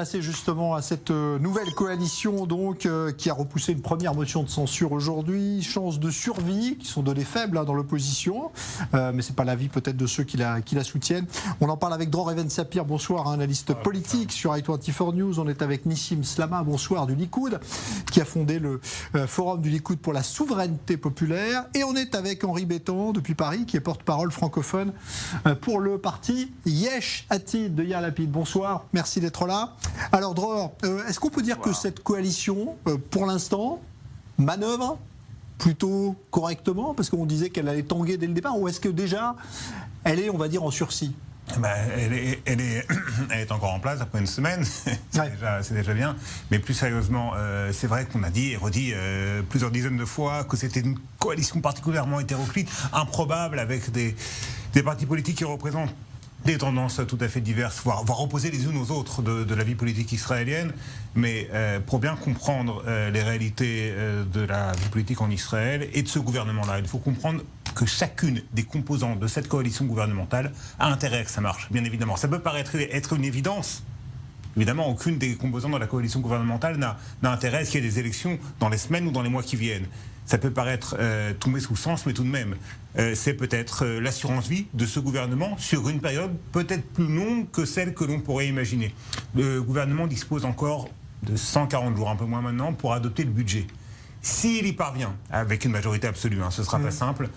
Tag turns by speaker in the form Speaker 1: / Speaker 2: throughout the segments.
Speaker 1: C'est justement à cette nouvelle coalition donc qui a repoussé une première motion de censure aujourd'hui, chances de survie qui sont données faibles dans l'opposition, mais c'est pas l'avis peut-être de ceux qui la soutiennent. On en parle avec Dror Even-Sapir, bonsoir, analyste politique sur i24 News. On est avec Nissim Slama, bonsoir, du Likoud, qui a fondé le forum du Likoud pour la souveraineté populaire, et on est avec Henri Béton depuis Paris, qui est porte-parole francophone pour le parti Yesh Atid de Yair Lapid. Bonsoir, merci d'être là. Alors Dror, est-ce qu'on peut dire que cette coalition, pour l'instant, manœuvre plutôt correctement, parce qu'on disait qu'elle allait tanguer dès le départ, ou est-ce que déjà elle est, on va dire, en sursis?
Speaker 2: Elle est encore en place après une semaine, c'est déjà bien. Mais plus sérieusement, c'est vrai qu'on a dit et redit plusieurs dizaines de fois que c'était une coalition particulièrement hétéroclite, improbable, avec des partis politiques qui représentent des tendances tout à fait diverses, voire opposées les unes aux autres de la vie politique israélienne. Mais pour bien comprendre les réalités de la vie politique en Israël et de ce gouvernement-là, il faut comprendre que chacune des composantes de cette coalition gouvernementale a intérêt à que ça marche, bien évidemment. Ça peut paraître être une évidence. Évidemment, aucune des composantes de la coalition gouvernementale n'a intérêt à ce qu'il y ait des élections dans les semaines ou dans les mois qui viennent. Ça peut paraître tomber sous sens, mais tout de même, c'est peut-être l'assurance vie de ce gouvernement sur une période peut-être plus longue que celle que l'on pourrait imaginer. Le gouvernement dispose encore de 140 jours, un peu moins maintenant, pour adopter le budget. S'il y parvient, avec une majorité absolue, ce ne sera pas simple,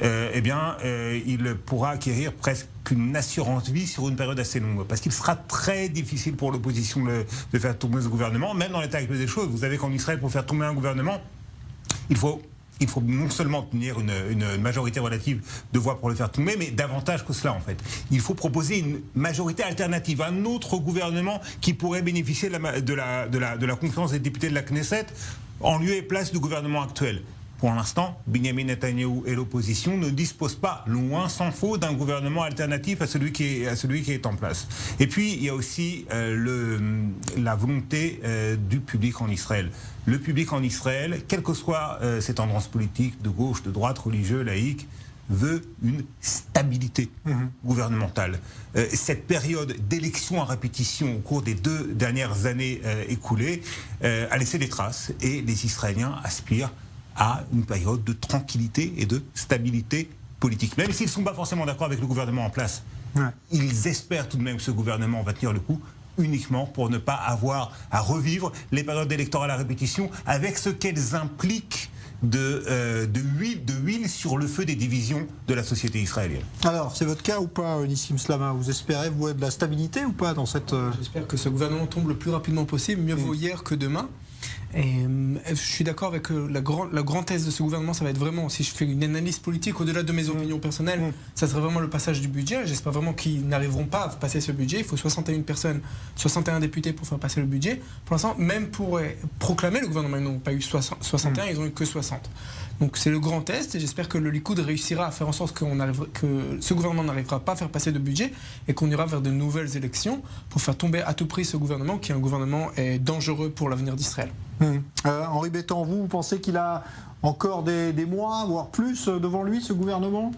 Speaker 2: il pourra acquérir presque une assurance vie sur une période assez longue. Parce qu'il sera très difficile pour l'opposition de faire tomber ce gouvernement, même dans l'état actuel des choses. Vous savez qu'en Israël, pour faire tomber un gouvernement, il faut non seulement obtenir une majorité relative de voix pour le faire tomber, mais davantage que cela en fait. Il faut proposer une majorité alternative, un autre gouvernement qui pourrait bénéficier de la confiance des députés de la Knesset en lieu et place du gouvernement actuel. Pour l'instant, Benyamin Netanyahou et l'opposition ne disposent pas, loin s'en faut, d'un gouvernement alternatif à celui qui est en place. Et puis, il y a aussi la volonté du public en Israël. Le public en Israël, quelles que soient ses tendances politiques, de gauche, de droite, religieux, laïque, veut une stabilité gouvernementale. Cette période d'élections à répétition au cours des 2 dernières années écoulées a laissé des traces, et les Israéliens aspirent à une période de tranquillité et de stabilité politique. Même s'ils ne sont pas forcément d'accord avec le gouvernement en place, ils espèrent tout de même que ce gouvernement va tenir le coup, uniquement pour ne pas avoir à revivre les périodes électorales à répétition, avec ce qu'elles impliquent de huile sur le feu des divisions de la société israélienne.
Speaker 1: Alors, c'est votre cas ou pas, Nissim Slama? Vous espérez, vous, de la stabilité ou pas dans cette...
Speaker 3: J'espère que ce gouvernement tombe le plus rapidement possible, mieux vaut hier que demain. Et je suis d'accord avec la grande thèse de ce gouvernement, ça va être vraiment, si je fais une analyse politique au-delà de mes opinions personnelles, ça serait vraiment le passage du budget. J'espère vraiment qu'ils n'arriveront pas à passer ce budget. Il faut 61 personnes, 61 députés pour faire passer le budget. Pour l'instant, même pour proclamer le gouvernement, ils n'ont pas eu 61, ils n'ont eu que 60. Donc c'est le grand test, et j'espère que le Likoud réussira à faire en sorte que ce gouvernement n'arrivera pas à faire passer de budget, et qu'on ira vers de nouvelles élections pour faire tomber à tout prix ce gouvernement, qui est un gouvernement dangereux pour l'avenir d'Israël.
Speaker 1: Henri Béton, vous pensez qu'il a encore des mois, voire plus, devant lui, ce gouvernement?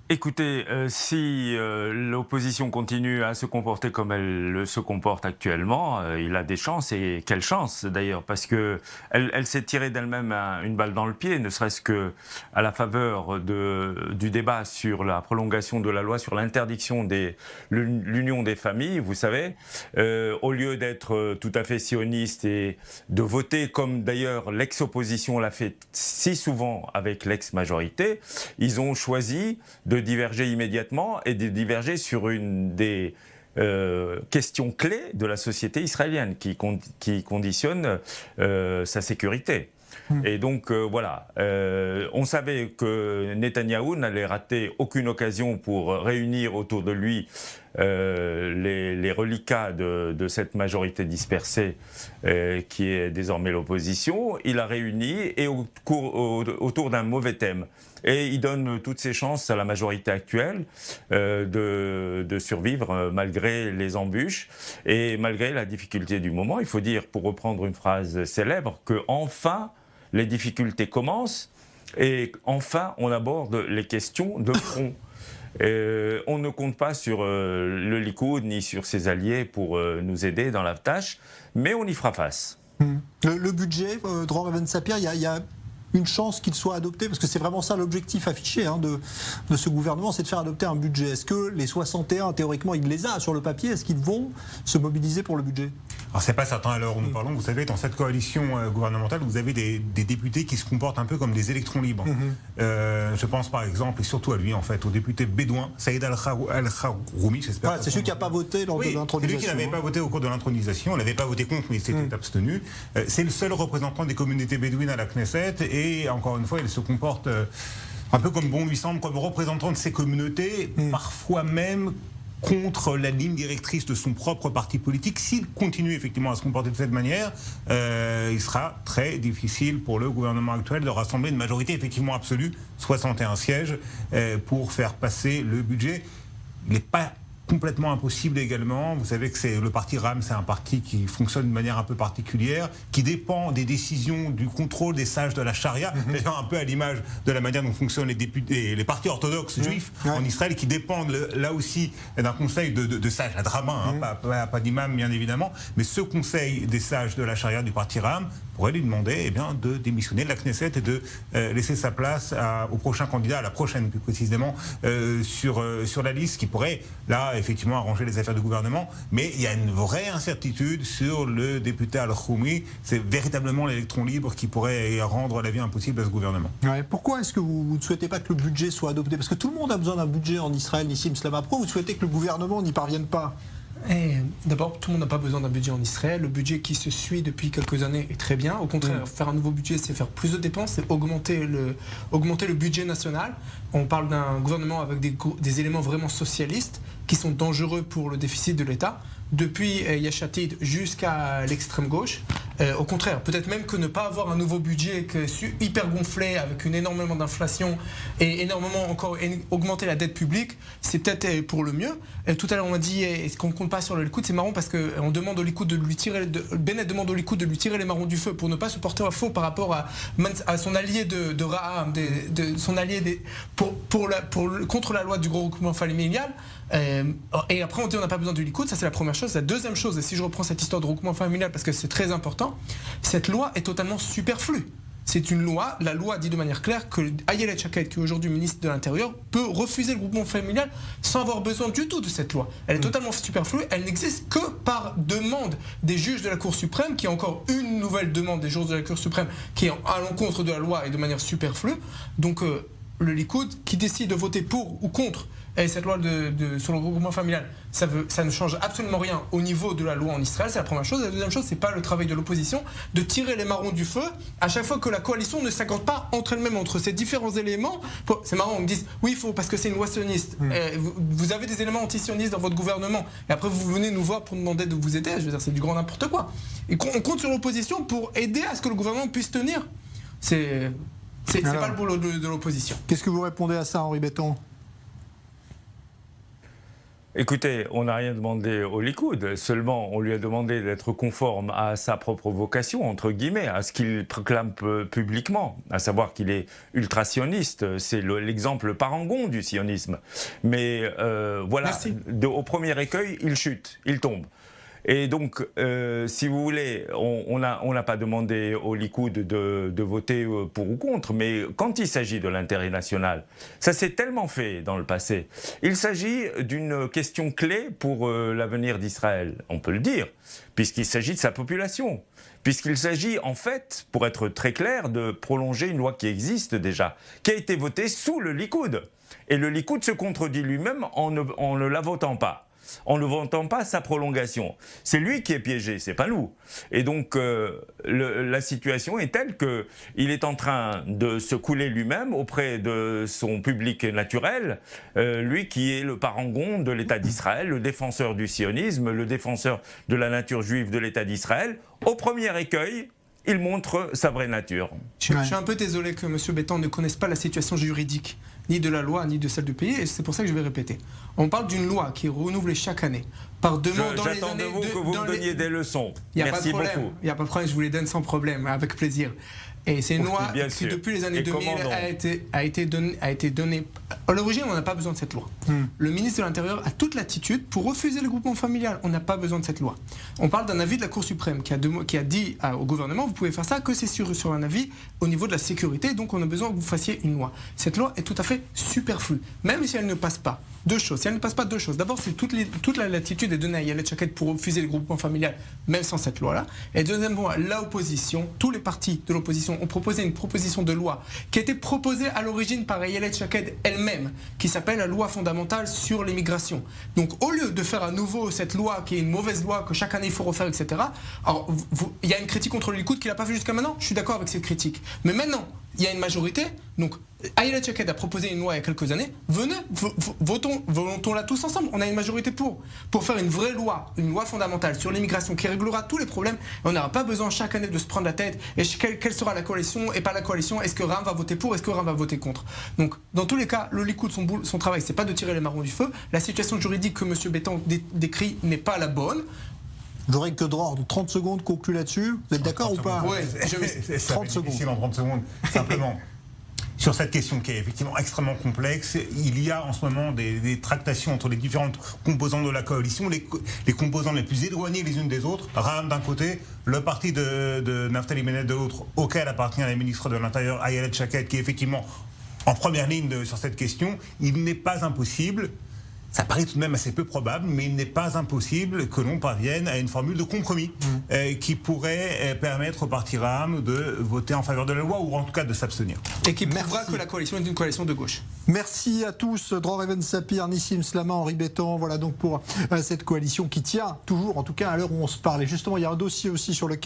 Speaker 4: Écoutez, si l'opposition continue à se comporter comme elle se comporte actuellement, il a des chances, et quelle chance d'ailleurs, parce que elle s'est tirée d'elle-même une balle dans le pied, ne serait-ce que à la faveur du débat sur la prolongation de la loi sur l'interdiction de l'union des familles. Vous savez, au lieu d'être tout à fait sioniste et de voter comme d'ailleurs l'ex-opposition l'a fait si souvent avec l'ex-majorité, ils ont choisi de diverger immédiatement, et de diverger sur une des questions clés de la société israélienne qui conditionne sa sécurité. Et donc voilà, on savait que Netanyahou n'allait rater aucune occasion pour réunir autour de lui les reliquats de cette majorité dispersée qui est désormais l'opposition. Il a réuni, et autour d'un mauvais thème. Et il donne toutes ses chances à la majorité actuelle de survivre malgré les embûches et malgré la difficulté du moment. Il faut dire, pour reprendre une phrase célèbre, que enfin les difficultés commencent, et enfin on aborde les questions de front. On ne compte pas sur le Likoud ni sur ses alliés pour nous aider dans la tâche, mais on y fera face.
Speaker 1: Le budget, Dror Even-Sapir, il y a une chance qu'il soit adopté, parce que c'est vraiment ça l'objectif affiché de ce gouvernement, c'est de faire adopter un budget. Est-ce que les 61, théoriquement, il les a sur le papier, est-ce qu'ils vont se mobiliser pour le budget?
Speaker 2: Alors c'est pas certain à l'heure où nous parlons, vous savez, dans cette coalition gouvernementale, vous avez des députés qui se comportent un peu comme des électrons libres. Je pense par exemple, et surtout à lui en fait, au député bédouin, Saïd Al-Kharoumi, j'espère.
Speaker 1: Voilà, c'est celui qui n'a pas voté lors de l'intronisation.
Speaker 2: C'est lui qui n'avait pas voté au cours de l'intronisation, il n'avait pas voté contre, mais il s'était abstenu. C'est le seul représentant des communautés bédouines à la Knesset, et encore une fois, il se comporte un peu comme bon lui semble, comme représentant de ces communautés, parfois même contre la ligne directrice de son propre parti politique. S'il continue effectivement à se comporter de cette manière, il sera très difficile pour le gouvernement actuel de rassembler une majorité effectivement absolue, 61 sièges, pour faire passer le budget. Il n'est pas complètement impossible également. Vous savez que le parti RAM, c'est un parti qui fonctionne de manière un peu particulière, qui dépend des décisions, du contrôle des sages de la charia, d'ailleurs un peu à l'image de la manière dont fonctionnent les partis orthodoxes juifs en Israël, qui dépendent là aussi d'un conseil de sages, à rabbin, pas d'imam bien évidemment, mais ce conseil des sages de la charia du parti RAM pourrait lui demander de démissionner de la Knesset et de laisser sa place au prochain candidat, à la prochaine plus précisément, sur la liste, qui pourrait là effectivement arranger les affaires du gouvernement. Mais il y a une vraie incertitude sur le député Al-Kharoumi. C'est véritablement l'électron libre qui pourrait rendre la vie impossible à ce gouvernement.
Speaker 1: Ouais, pourquoi est-ce que vous ne souhaitez pas que le budget soit adopté? Parce que tout le monde a besoin d'un budget en Israël, Nissim Slama. Pourquoi vous souhaitez que le gouvernement n'y parvienne pas?
Speaker 3: D'abord, tout le monde n'a pas besoin d'un budget en Israël. Le budget qui se suit depuis quelques années est très bien. Au contraire, faire un nouveau budget, c'est faire plus de dépenses, c'est augmenter le budget national. On parle d'un gouvernement avec des éléments vraiment socialistes qui sont dangereux pour le déficit de l'État. Depuis Yesh Atid jusqu'à l'extrême gauche. Au contraire, peut-être même que ne pas avoir un nouveau budget hyper gonflé avec énormément d'inflation et énormément encore augmenter la dette publique, c'est peut-être pour le mieux. Tout à l'heure on m'a dit est-ce qu'on ne compte pas sur le Likoud? C'est marrant parce qu'on demande au Likoud Bennett demande au Likoud de lui tirer les marrons du feu pour ne pas se porter à faux par rapport à son allié de Raham, son allié contre la loi du gros regroupement familial. Et après on dit on n'a pas besoin du Likoud, ça c'est la première chose. La deuxième chose, et si je reprends cette histoire de regroupement familial parce que c'est très important, cette loi est totalement superflue. C'est une loi, la loi dit de manière claire que Ayelet Shaked, qui est aujourd'hui ministre de l'Intérieur, peut refuser le groupement familial sans avoir besoin du tout de cette loi. Elle est totalement superflue, elle n'existe que par demande des juges de la Cour suprême, qui est encore une nouvelle demande des juges de la Cour suprême, qui est à l'encontre de la loi et de manière superflue. Donc le Likoud, qui décide de voter pour ou contre cette loi sur le regroupement familial, ça ne change absolument rien au niveau de la loi en Israël, c'est la première chose. La deuxième chose, c'est pas le travail de l'opposition de tirer les marrons du feu à chaque fois que la coalition ne s'accorde pas entre elles-mêmes, entre ces différents éléments. C'est marrant, on me dit oui, il faut, parce que c'est une loi sioniste. Vous avez des éléments anti-sionistes dans votre gouvernement, et après vous venez nous voir pour demander de vous aider. Je veux dire, c'est du grand n'importe quoi. Et on compte sur l'opposition pour aider à ce que le gouvernement puisse tenir. C'est pas le boulot de l'opposition.
Speaker 1: Qu'est-ce que vous répondez à ça, Henri Betton?
Speaker 4: Écoutez, on n'a rien demandé au Likoud, seulement on lui a demandé d'être conforme à sa propre vocation, entre guillemets, à ce qu'il proclame publiquement, à savoir qu'il est ultra-sioniste. C'est l'exemple parangon du sionisme. Mais voilà, au premier écueil, il chute, il tombe. Et donc, si vous voulez, on n'a pas demandé au Likoud de voter pour ou contre, mais quand il s'agit de l'intérêt national, ça s'est tellement fait dans le passé. Il s'agit d'une question clé pour l'avenir d'Israël, on peut le dire, puisqu'il s'agit de sa population. Puisqu'il s'agit, en fait, pour être très clair, de prolonger une loi qui existe déjà, qui a été votée sous le Likoud. Et le Likoud se contredit lui-même en ne la votant pas. En ne votant pas sa prolongation. C'est lui qui est piégé, c'est pas nous. Et donc, la situation est telle qu'il est en train de se couler lui-même auprès de son public naturel, lui qui est le parangon de l'État d'Israël, le défenseur du sionisme, le défenseur de la nature juive de l'État d'Israël. Au premier écueil, il montre sa vraie nature.
Speaker 3: Je suis un peu désolé que M. Betton ne connaisse pas la situation juridique, ni de la loi, ni de celle du pays, et c'est pour ça que je vais répéter. On parle d'une loi qui est renouvelée chaque année, par demande dans les années...
Speaker 4: J'attends de vous que vous me donniez des leçons. Merci beaucoup.
Speaker 3: Il n'y a pas de problème, je vous les donne sans problème, avec plaisir. Et c'est une
Speaker 4: Oui,
Speaker 3: loi
Speaker 4: bien
Speaker 3: qui,
Speaker 4: sûr.
Speaker 3: depuis les années
Speaker 4: Et
Speaker 3: 2000,
Speaker 4: comment donc
Speaker 3: a été donnée. À l'origine, on n'a pas besoin de cette loi. Le ministre de l'Intérieur a toute l'attitude pour refuser le groupement familial. On n'a pas besoin de cette loi. On parle d'un avis de la Cour suprême qui a dit au gouvernement, vous pouvez faire ça que c'est sur un avis au niveau de la sécurité, donc on a besoin que vous fassiez une loi. Cette loi est tout à fait superflue, même si elle ne passe pas. Deux choses. Si elle ne passe pas, deux choses. D'abord, c'est toute la latitude est donnée à Ayelet Shaked pour refuser le groupement familial, même sans cette loi-là. Et deuxièmement, l'opposition, tous les partis de l'opposition ont proposé une proposition de loi qui a été proposée à l'origine par Ayelet Shaked elle-même, qui s'appelle la loi fondamentale sur l'immigration. Donc, au lieu de faire à nouveau cette loi qui est une mauvaise loi, que chaque année il faut refaire, etc., alors, il y a une critique contre le Likoud qu'il n'a pas fait jusqu'à maintenant. Je suis d'accord avec cette critique. Mais maintenant, il y a une majorité. Donc, Ayelet Shaked a proposé une loi il y a quelques années. Venez, votons-la tous ensemble. On a une majorité pour faire une vraie loi, une loi fondamentale sur l'immigration qui réglera tous les problèmes. Et on n'aura pas besoin chaque année de se prendre la tête. Et quelle sera la coalition et pas la coalition? Est-ce que Ram va voter pour? Est-ce que Ram va voter contre? Donc, dans tous les cas, le Likoud, son travail, c'est pas de tirer les marrons du feu. La situation juridique que M. Bétan décrit n'est pas la bonne.
Speaker 1: J'aurais que droit de 30 secondes conclu là-dessus. Vous êtes d'accord ou pas?
Speaker 3: Ouais,
Speaker 2: C'est
Speaker 1: 30 secondes.
Speaker 2: difficile en 30 secondes. Simplement, sur cette question qui est effectivement extrêmement complexe, il y a en ce moment des tractations entre les différentes composantes de la coalition, les composantes les plus éloignées les unes des autres. Ram d'un côté, le parti de Naftali Bennett de l'autre, auquel appartient la ministre de l'Intérieur Ayelet Shaked, qui est effectivement en première ligne sur cette question. Il n'est pas impossible. Ça paraît tout de même assez peu probable, mais il n'est pas impossible que l'on parvienne à une formule de compromis qui pourrait permettre au parti Ram de voter en faveur de la loi ou en tout cas de s'abstenir.
Speaker 3: Et qui prouvera que la coalition est une coalition de gauche.
Speaker 1: Merci à tous, Dror Even Sapir, Nissim Slama, Henri Bétan. Voilà donc pour cette coalition qui tient toujours, en tout cas à l'heure où on se parle. Et justement, il y a un dossier aussi sur lequel